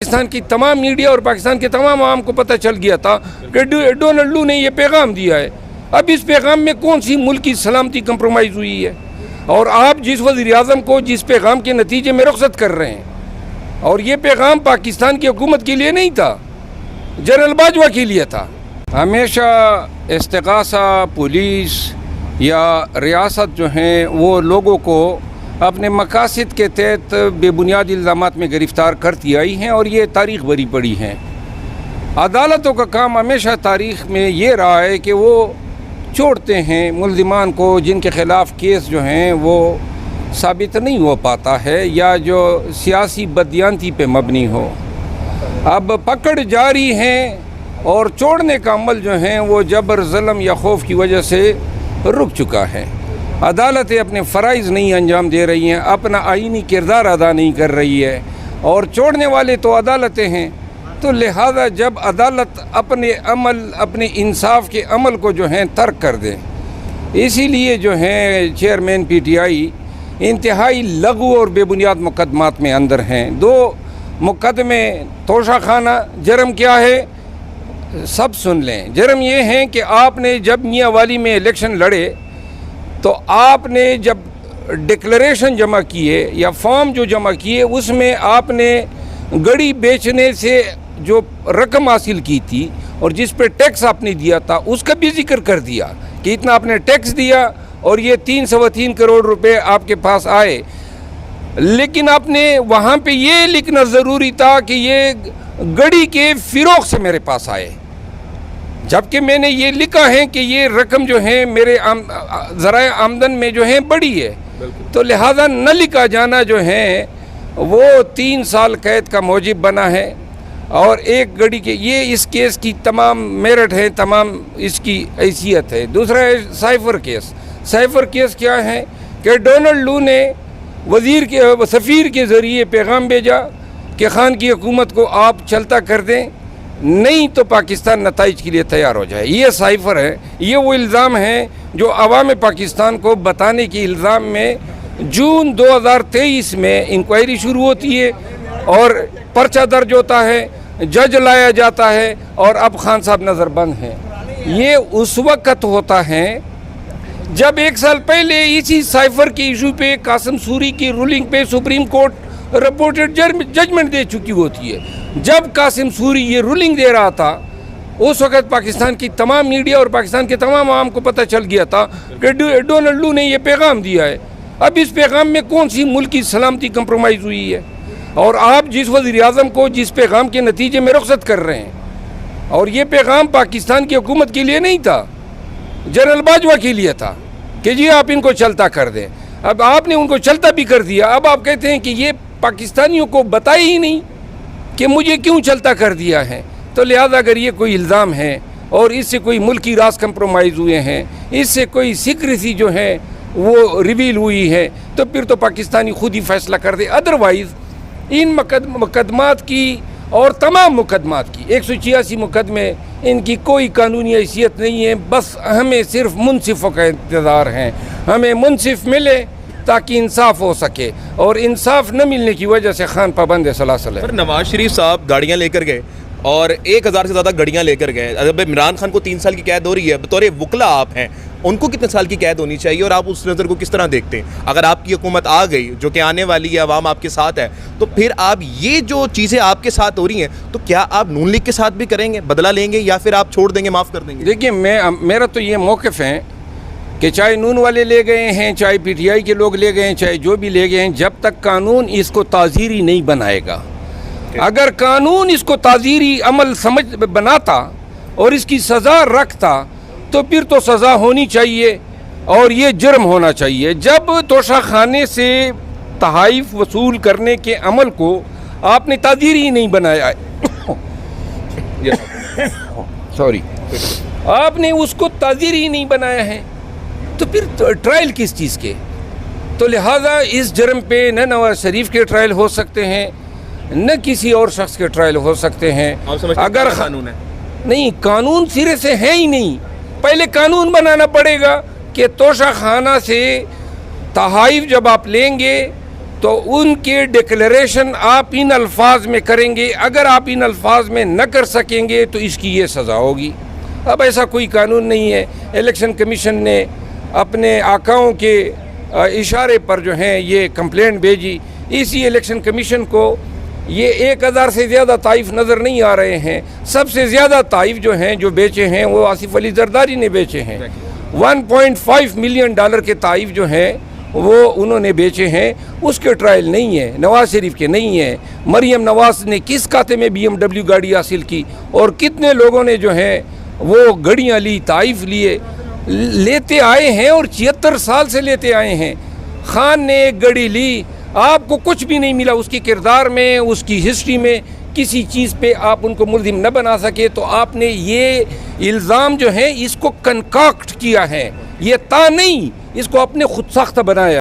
पाकिस्तान की तमाम मीडिया और पाकिस्तान के तमाम आवाम को पता चल गया था कि डोनाल्ड लू ने ये पैगाम दिया है। अब इस पैगाम में कौन सी मुल्क की सलामती कंप्रोमाइज़ हुई है? और आप जिस वज़ीर आज़म को जिस पैगाम के नतीजे में रुखसत कर रहे हैं, और ये पैगाम पाकिस्तान की हुकूमत के लिए नहीं था, जनरल बाजवा के लिए था। हमेशा इस्तिग़ासा पुलिस या रियासत जो हैं वो लोगों को अपने मकासद के तहत बेबुनियाद इल्ज़ामात में गिरफ़्तार करती आई हैं और ये तारीख़ भरी पड़ी हैं। अदालतों का काम हमेशा तारीख़ में ये रहा है कि वो छोड़ते हैं मुल्ज़िमान को जिनके ख़िलाफ़ केस जो हैं वो साबित नहीं हो पाता है या जो सियासी बददियानती पे मबनी हो। अब पकड़ जारी हैं और छोड़ने का अमल जो है वो जबर ज़ुल्म या खौफ की वजह से रुक चुका है। अदालतें अपने फ़राइज़ नहीं अंजाम दे रही हैं, अपना आईनी किरदार अदा नहीं कर रही है, और छोड़ने वाले तो अदालतें हैं। तो लिहाजा जब अदालत अपने अमल, अपने इंसाफ के अमल को जो है तर्क कर दे, इसीलिए जो है चेयरमैन PTI इंतहाई लघु और बेबुनियाद मुकदमात में अंदर हैं। 2 मुकदमे तोशा खाना, जुर्म क्या है सब सुन लें। जुर्म ये है कि आपने जब मियाँ वाली में इलेक्शन लड़े तो आपने जब डिक्लेरेशन जमा किए या फॉर्म जो जमा किए उसमें आपने गड़ी बेचने से जो रकम हासिल की थी और जिस पे टैक्स आपने दिया था उसका भी जिक्र कर दिया कि इतना आपने टैक्स दिया और ये 3 करोड़ रुपए आपके पास आए। लेकिन आपने वहाँ पे ये लिखना ज़रूरी था कि ये गड़ी के फ़िरोग से मेरे पास आए, जबकि मैंने ये लिखा है कि ये रकम जो है मेरे ज़राए आमदन में जो है बड़ी है। तो लिहाजा न लिखा जाना जो है वो 3 साल कैद का मौजिब बना है। और एक गड़ी के ये इस केस की तमाम मेरिट है, तमाम इसकी हैसियत है। दूसरा है साइफ़र केस। साइफ़र केस क्या है कि डोनाल्ड लू ने सफ़ीर के ज़रिए पैगाम भेजा कि खान की हुकूमत को आप चलता कर दें, नहीं तो पाकिस्तान नताइज के लिए तैयार हो जाए। ये साइफ़र है। ये वो इल्ज़ाम है जो अवाम पाकिस्तान को बताने के इल्ज़ाम में जून 2023 में इंक्वायरी शुरू होती है और पर्चा दर्ज होता है, जज लाया जाता है और अब खान साहब नज़रबंद हैं। ये उस वक़्त होता है जब 1 साल पहले इसी साइफ़र के इशू पे कासिम सूरी की रूलिंग पे सुप्रीम कोर्ट रिपोर्टेड जजमेंट दे चुकी होती है। जब कासिम सूरी ये रूलिंग दे रहा था उस वक़्त पाकिस्तान की तमाम मीडिया और पाकिस्तान के तमाम आवाम को पता चल गया था कि डोनाल्ड लू ने ये पैगाम दिया है। अब इस पैगाम में कौन सी मुल्क की सलामती कंप्रोमाइज़ हुई है? और आप जिस वज़ीर आज़म को जिस पैगाम के नतीजे में रुखसत कर रहे हैं, और ये पैगाम पाकिस्तान की हुकूमत के लिए नहीं था, जनरल बाजवा के लिए था कि जी आप इनको चलता कर दें। अब आपने उनको चलता भी कर दिया। अब आप कहते हैं कि ये पाकिस्तानियों को बताया ही नहीं कि मुझे क्यों चलता कर दिया है। तो लिहाजा अगर ये कोई इल्ज़ाम है और इससे कोई मुल्की राज कंप्रोमाइज़ हुए हैं, इससे कोई सीक्रेसी जो है वो रिवील हुई है, तो फिर तो पाकिस्तानी खुद ही फैसला कर दे। अदरवाइज़ इन मुकदमात की और तमाम मुकदमात की 186 मुकदमे, इनकी कोई कानूनी हैसियत नहीं है। बस हमें सिर्फ मुनसिफ़ों का इंतज़ार है। हमें मुनसिफ मिले ताकि इंसाफ हो सके, और इंसाफ न मिलने की वजह से खान पाबंद सलासल है। नवाज शरीफ साहब गाड़ियाँ लेकर गए और 1000 से ज़्यादा गाड़ियाँ लेकर गए। अब इमरान खान को 3 साल की कैद हो रही है। बतौर वकला आप हैं, उनको कितने साल की कैद होनी चाहिए और आप उस नज़र को किस तरह देखते हैं? अगर आपकी हुकूमत आ गई, जो कि आने वाली है, अवाम आपके साथ है, तो फिर आप ये जो चीज़ें आपके साथ हो रही हैं, तो क्या आप नून लीग के साथ भी करेंगे, बदला लेंगे, या फिर आप छोड़ देंगे, माफ़ कर देंगे? देखिए, मेरा तो ये मौक़िफ़ है कि चाहे नून वाले ले गए हैं, चाहे PTI के लोग ले गए हैं, चाहे जो भी ले गए हैं, जब तक कानून इसको ताज़ीरी नहीं बनाएगा। अगर कानून इसको ताज़ीरी अमल समझ बनाता और इसकी सज़ा रखता तो फिर तो सज़ा होनी चाहिए और ये जुर्म होना चाहिए। जब तोशा खाने से तहाइफ वसूल करने के अमल को आपने ताज़ीरी ही नहीं बनाया सॉरी आपने उसको ताज़ीरी ही नहीं बनाया है, तो फिर ट्रायल किस चीज़ के? तो लिहाजा इस जुर्म पे न नवाज शरीफ के ट्रायल हो सकते हैं, न किसी और शख्स के ट्रायल हो सकते हैं। अगर कानून है नहीं, कानून सिरे से है ही नहीं। पहले कानून बनाना पड़ेगा कि तोशा खाना से तहाइफ जब आप लेंगे تو ان کے ڈکلیریشن آپ ان الفاظ میں کریں گے. اگر آپ ان الفاظ میں نہ کر سکیں گے تو اس کی یہ سزا ہوگی. اب ایسا کوئی قانون نہیں ہے. الیکشن کمیشن نے اپنے آقاؤں کے اشارے پر جو ہیں یہ کمپلینٹ بھیجی. اسی الیکشن کمیشن کو یہ 1000 سے زیادہ تحائف نظر نہیں آ رہے ہیں. سب سے زیادہ تحائف جو ہیں جو بیچے ہیں وہ آصف علی زرداری نے بیچے ہیں. $1.5 ملین کے تحائف جو ہیں وہ انہوں نے بیچے ہیں. اس کے ٹرائل نہیں ہے, نواز شریف کے نہیں ہے. مریم نواز نے کس کھاتے میں BMW گاڑی حاصل کی اور کتنے لوگوں نے جو ہیں وہ گھڑیاں لی, تحائف لیے, لیتے آئے ہیں اور 76 سال سے لیتے آئے ہیں. خان نے ایک گھڑی لی, آپ کو کچھ بھی نہیں ملا اس کی کردار میں, اس کی ہسٹری میں, کسی چیز پہ آپ ان کو ملزم نہ بنا سکے. تو آپ نے یہ الزام جو ہے اس کو کنکاکٹ کیا ہے, یہ تا نہیں, اس کو اپنے خود ساختہ بنایا.